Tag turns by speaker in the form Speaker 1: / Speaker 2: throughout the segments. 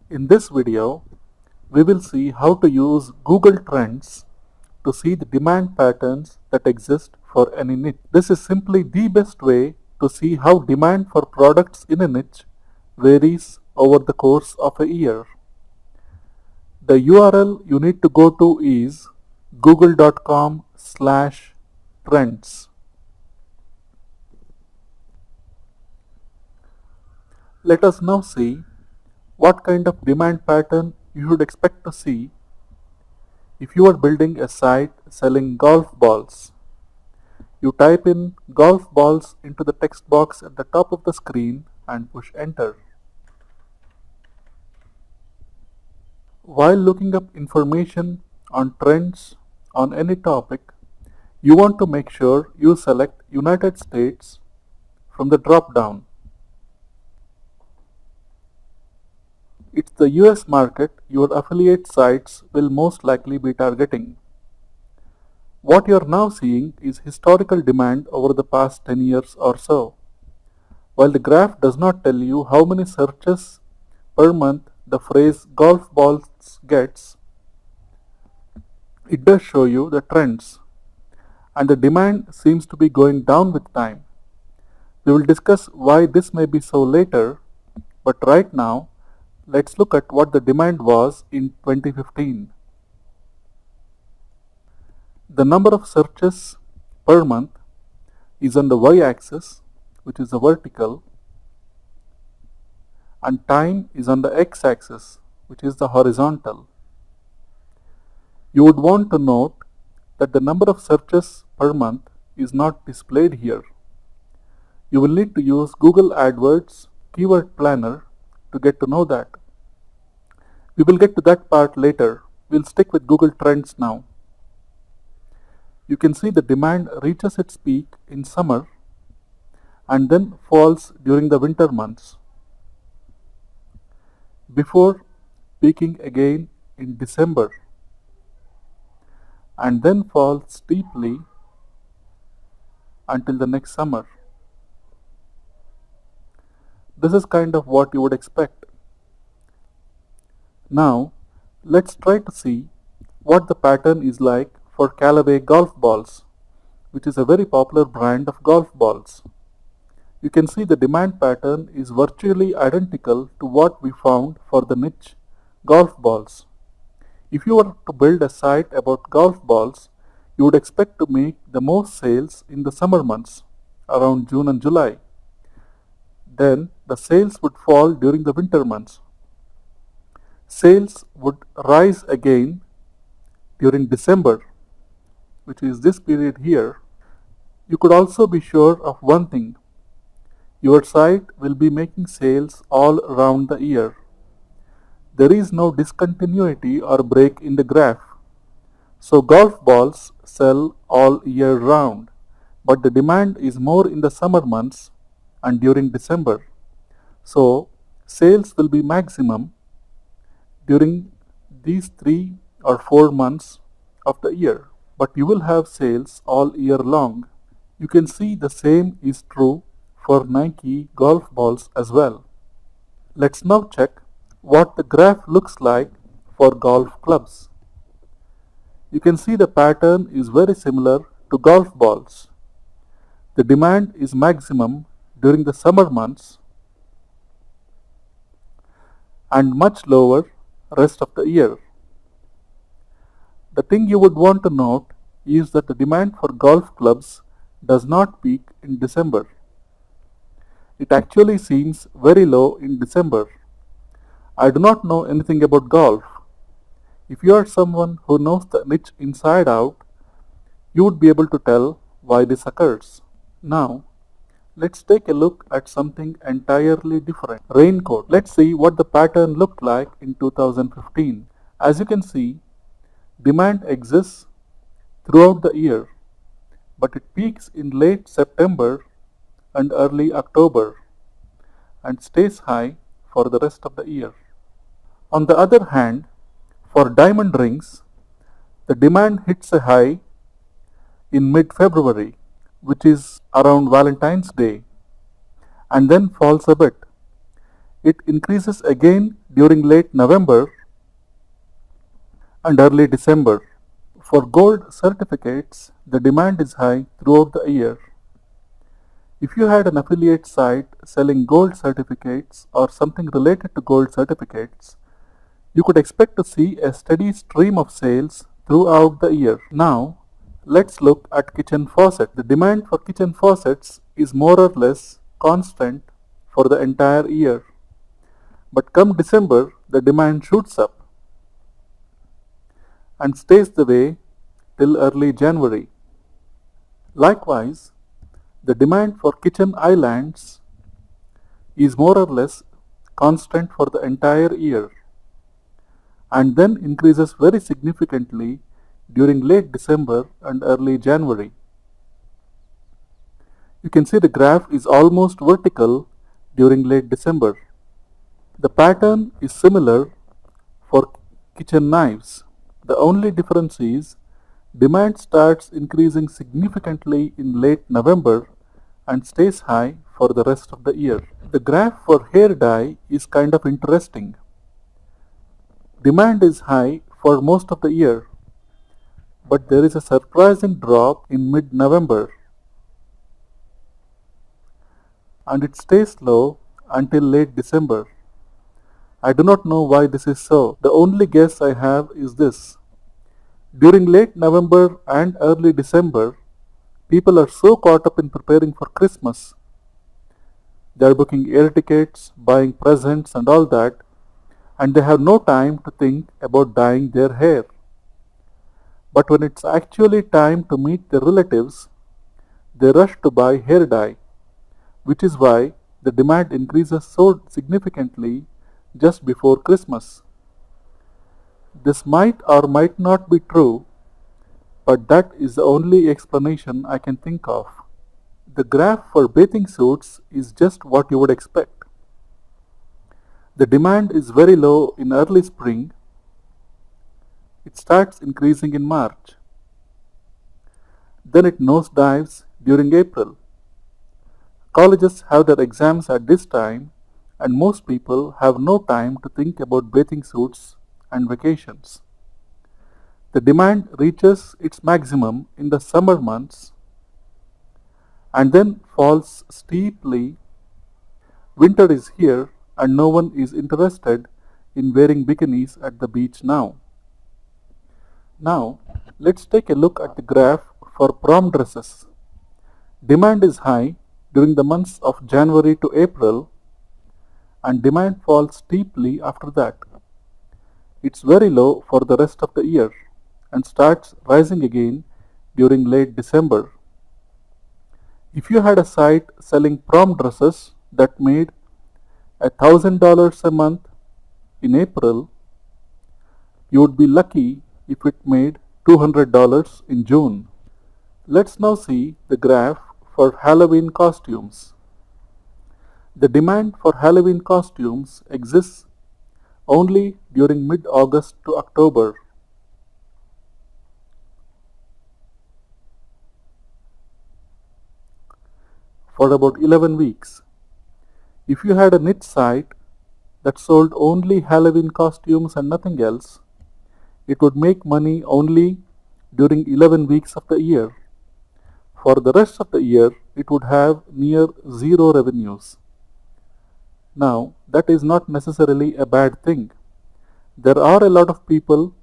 Speaker 1: In this video, we will see how to use Google Trends to see the demand patterns that exist for any niche. This is simply the best way to see how demand for products in a niche varies over the course of a year. The URL you need to go to is google.com/trends. Let us now see what kind of demand pattern you should expect to see if you are building a site selling golf balls. You type in golf balls into the text box at the top of the screen and push enter. While looking up information on trends on any topic, you want to make sure you select United States from the drop down. It's the US market your affiliate sites will most likely be targeting. What you're now seeing is historical demand over the past 10 years or so. While the graph does not tell you how many searches per month the phrase golf balls gets, it does show you the trends, and the demand seems to be going down with time. We will discuss why this may be so later, but right now, let's look at what the demand was in 2015. The number of searches per month is on the y-axis, which is the vertical, and time is on the x-axis, which is the horizontal. You would want to note that the number of searches per month is not displayed here. You will need to use Google AdWords Keyword Planner to get to know that. We will get to that part later. We'll stick with Google Trends now. You can see the demand reaches its peak in summer and then falls during the winter months, before peaking again in December, and then falls steeply until the next summer. This is kind of what you would expect. Now, let's try to see what the pattern is like for Callaway golf balls, which is a very popular brand of golf balls. You can see the demand pattern is virtually identical to what we found for the niche golf balls. If you were to build a site about golf balls, you would expect to make the most sales in the summer months, around June and July. Then the sales would fall during the winter months. Sales would rise again during December, which is this period here. You could also be sure of one thing: your site will be making sales all around the year. There is no discontinuity or break in the graph. So golf balls sell all year round, but the demand is more in the summer months and during December. So sales will be maximum during these 3 or 4 months of the year, but you will have sales all year long. You can see the same is true for Nike golf balls as well. Let's now check what the graph looks like for golf clubs. You can see the pattern is very similar to golf balls. The demand is maximum during the summer months and much lower rest of the year. The thing you would want to note is that the demand for golf clubs does not peak in December. It actually seems very low in December. I do not know anything about golf. If you are someone who knows the niche inside out, you would be able to tell why this occurs. Now, let's take a look at something entirely different. Raincoat. Let's see what the pattern looked like in 2015. As you can see, demand exists throughout the year, but it peaks in late September and early October and stays high for the rest of the year. On the other hand, for diamond rings, the demand hits a high in mid-February, which is around Valentine's Day, and then falls a bit. It increases again during late November and early December. For gold certificates, the demand is high throughout the year. If you had an affiliate site selling gold certificates or something related to gold certificates, you could expect to see a steady stream of sales throughout the year. Now, let's look at kitchen faucet. The demand for kitchen faucets is more or less constant for the entire year. But come December, the demand shoots up and stays the way till early January. Likewise, the demand for kitchen islands is more or less constant for the entire year and then increases very significantly during late December and early January. You can see the graph is almost vertical during late December. The pattern is similar for kitchen knives. The only difference is demand starts increasing significantly in late November and stays high for the rest of the year. The graph for hair dye is kind of interesting. Demand is high for most of the year, but there is a surprising drop in mid-November and it stays low until late December. I do not know why this is so. The only guess I have is this. During late November and early December, people are so caught up in preparing for Christmas. They are booking air tickets, buying presents and all that, and they have no time to think about dyeing their hair. But when it's actually time to meet their relatives, they rush to buy hair dye, which is why the demand increases so significantly just before Christmas. This might or might not be true, but that is the only explanation I can think of. The graph for bathing suits is just what you would expect. The demand is very low in early spring. It starts increasing in March. Then it nosedives during April. Colleges have their exams at this time, and most people have no time to think about bathing suits and vacations. The demand reaches its maximum in the summer months and then falls steeply. Winter is here and no one is interested in wearing bikinis at the beach now. Now, let's take a look at the graph for prom dresses. Demand is high during the months of January to April and demand falls steeply after that. It's very low for the rest of the year and starts rising again during late December. If you had a site selling prom dresses that made $1,000 a month in April, you would be lucky if it made $200 in June. Let's now see the graph for Halloween costumes. The demand for Halloween costumes exists only during mid-August to October. For about 11 weeks. If you had a niche site that sold only Halloween costumes and nothing else, it would make money only during 11 weeks of the year. For the rest of the year, it would have near zero revenues. Now, that is not necessarily a bad thing. There are a lot of people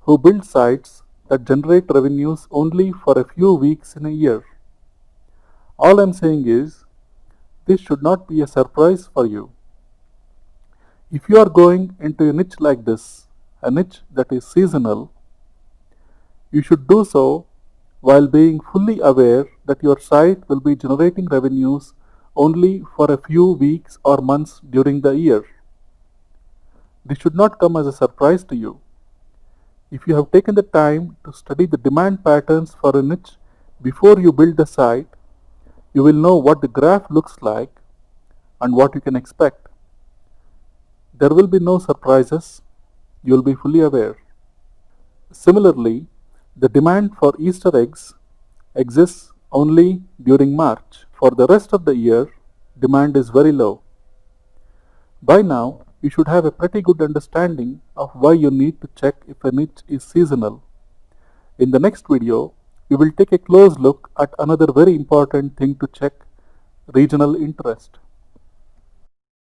Speaker 1: who build sites that generate revenues only for a few weeks in a year. All I'm saying is, this should not be a surprise for you. If you are going into a niche like this, a niche that is seasonal, you should do so while being fully aware that your site will be generating revenues only for a few weeks or months during the year. This should not come as a surprise to you. If you have taken the time to study the demand patterns for a niche before you build the site, you will know what the graph looks like and what you can expect. There will be no surprises. You will be fully aware. Similarly, the demand for Easter eggs exists only during March. For the rest of the year, demand is very low. By now, you should have a pretty good understanding of why you need to check if a niche is seasonal. In the next video, we will take a close look at another very important thing to check: regional interest.